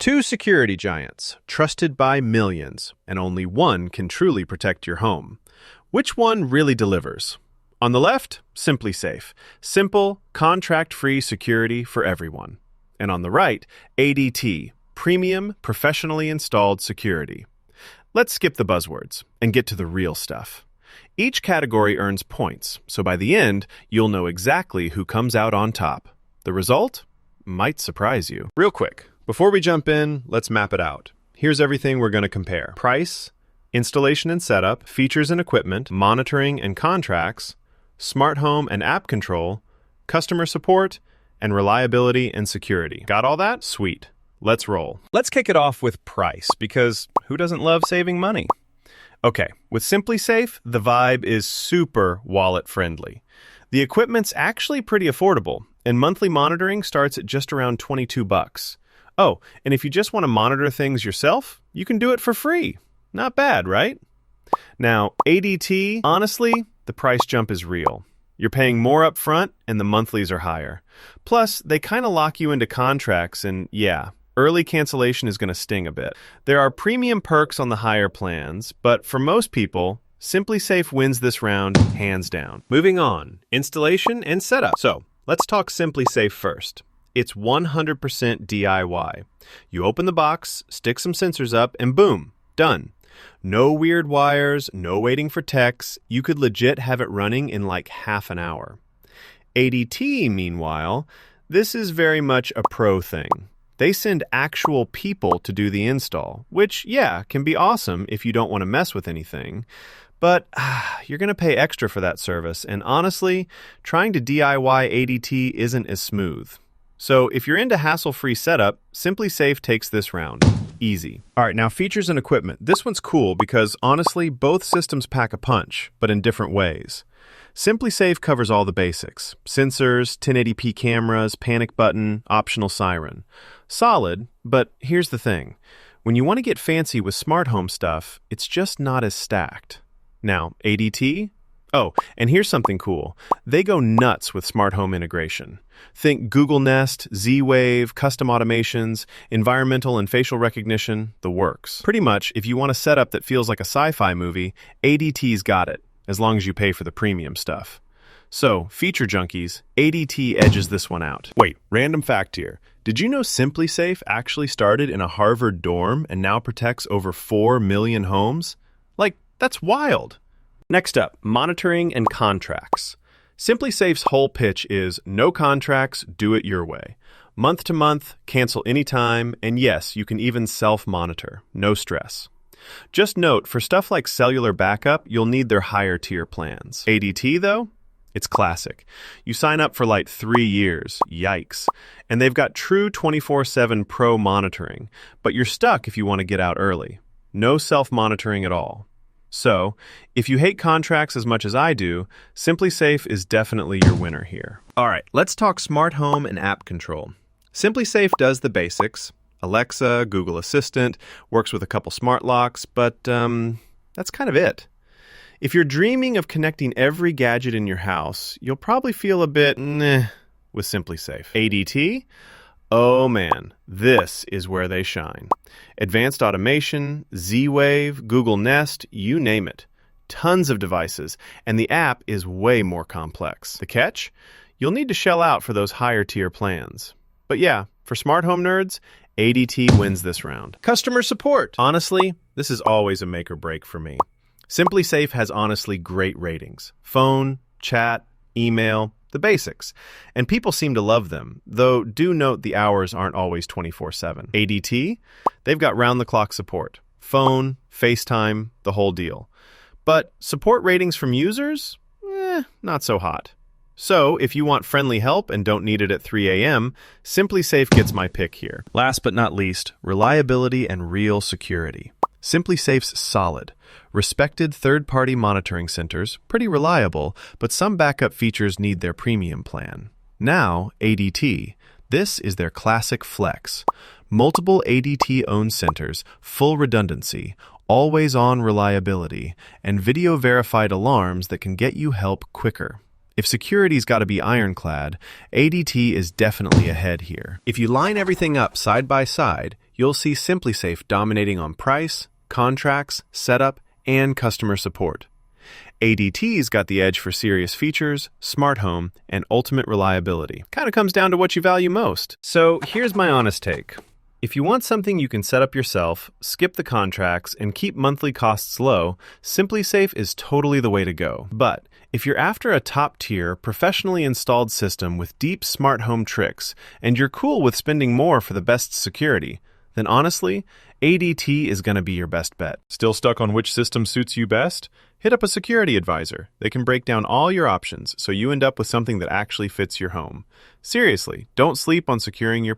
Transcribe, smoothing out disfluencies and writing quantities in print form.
Two security giants, trusted by millions, and only one can truly protect your home. Which one really delivers? On the left, SimpliSafe, simple, contract-free security for everyone. And on the right, ADT, premium, professionally installed security. Let's skip the buzzwords and get to the real stuff. Each category earns points, so by the end, you'll know exactly who comes out on top. The result might surprise you. Real quick, before we jump in, let's map it out. Here's everything we're going to compare. Price, installation and setup, features and equipment, monitoring and contracts, smart home and app control, customer support, and reliability and security. Got all that? Sweet. Let's roll. Let's kick it off with price, because who doesn't love saving money? Okay, with SimpliSafe, the vibe is super wallet-friendly. The equipment's actually pretty affordable, and monthly monitoring starts at just around $22. Oh, and if you just want to monitor things yourself, you can do it for free. Not bad, right? Now, ADT, honestly, the price jump is real. You're paying more up front, and the monthlies are higher. Plus, they kind of lock you into contracts, and yeah, early cancellation is going to sting a bit. There are premium perks on the higher plans, but for most people, SimpliSafe wins this round hands down. Moving on, installation and setup. So, let's talk SimpliSafe first. It's 100% DIY. You open the box, stick some sensors up, and boom, done. No weird wires, no waiting for techs. You could legit have it running in like half an hour. ADT, meanwhile, this is very much a pro thing. They send actual people to do the install, which, yeah, can be awesome if you don't want to mess with anything. But you're going to pay extra for that service, and honestly, trying to DIY ADT isn't as smooth. So if you're into hassle-free setup, SimpliSafe takes this round. Easy. All right, now features and equipment. This one's cool because, honestly, both systems pack a punch, but in different ways. SimpliSafe covers all the basics. Sensors, 1080p cameras, panic button, optional siren. Solid, but here's the thing. When you want to get fancy with smart home stuff, it's just not as stacked. Now, ADT? Oh, and here's something cool. They go nuts with smart home integration. Think Google Nest, Z-Wave, custom automations, environmental and facial recognition, the works. Pretty much, if you want a setup that feels like a sci-fi movie, ADT's got it, as long as you pay for the premium stuff. So, feature junkies, ADT edges this one out. Wait, random fact here. Did you know SimpliSafe actually started in a Harvard dorm and now protects over 4 million homes? Like, that's wild. Next up, monitoring and contracts. SimpliSafe's whole pitch is no contracts, do it your way. Month to month, cancel anytime, and yes, you can even self-monitor. No stress. Just note, for stuff like cellular backup, you'll need their higher tier plans. ADT, though? It's classic. You sign up for like 3 years. Yikes. And they've got true 24/7 pro monitoring, but you're stuck if you want to get out early. No self-monitoring at all. So, if you hate contracts as much as I do, SimpliSafe is definitely your winner here. All right, let's talk smart home and app control. SimpliSafe does the basics. Alexa, Google Assistant, works with a couple smart locks, but that's kind of it. If you're dreaming of connecting every gadget in your house, you'll probably feel a bit with SimpliSafe. ADT? Oh man, this is where they shine. Advanced automation, Z-Wave, Google Nest, you name it. Tons of devices, and the app is way more complex. The catch? You'll need to shell out for those higher tier plans. But yeah, for smart home nerds, ADT wins this round. Customer support. Honestly, this is always a make or break for me. SimpliSafe has honestly great ratings. Phone, chat, email, the basics. And people seem to love them, though do note the hours aren't always 24/7. ADT? They've got round-the-clock support. Phone, FaceTime, the whole deal. But support ratings from users? Not so hot. So, if you want friendly help and don't need it at 3 a.m., SimpliSafe gets my pick here. Last but not least, reliability and real security. SimpliSafe's solid. Respected third-party monitoring centers, pretty reliable, but some backup features need their premium plan. Now, ADT. This is their classic flex. Multiple ADT-owned centers, full redundancy, always-on reliability, and video-verified alarms that can get you help quicker. If security's got to be ironclad, ADT is definitely ahead here. If you line everything up side by side, you'll see SimpliSafe dominating on price, contracts, setup, and customer support. ADT's got the edge for serious features, smart home, and ultimate reliability. Kind of comes down to what you value most. So here's my honest take. If you want something you can set up yourself, skip the contracts, and keep monthly costs low, SimpliSafe is totally the way to go. But if you're after a top-tier, professionally installed system with deep smart home tricks, and you're cool with spending more for the best security, then honestly, ADT is going to be your best bet. Still stuck on which system suits you best? Hit up a security advisor. They can break down all your options so you end up with something that actually fits your home. Seriously, don't sleep on securing your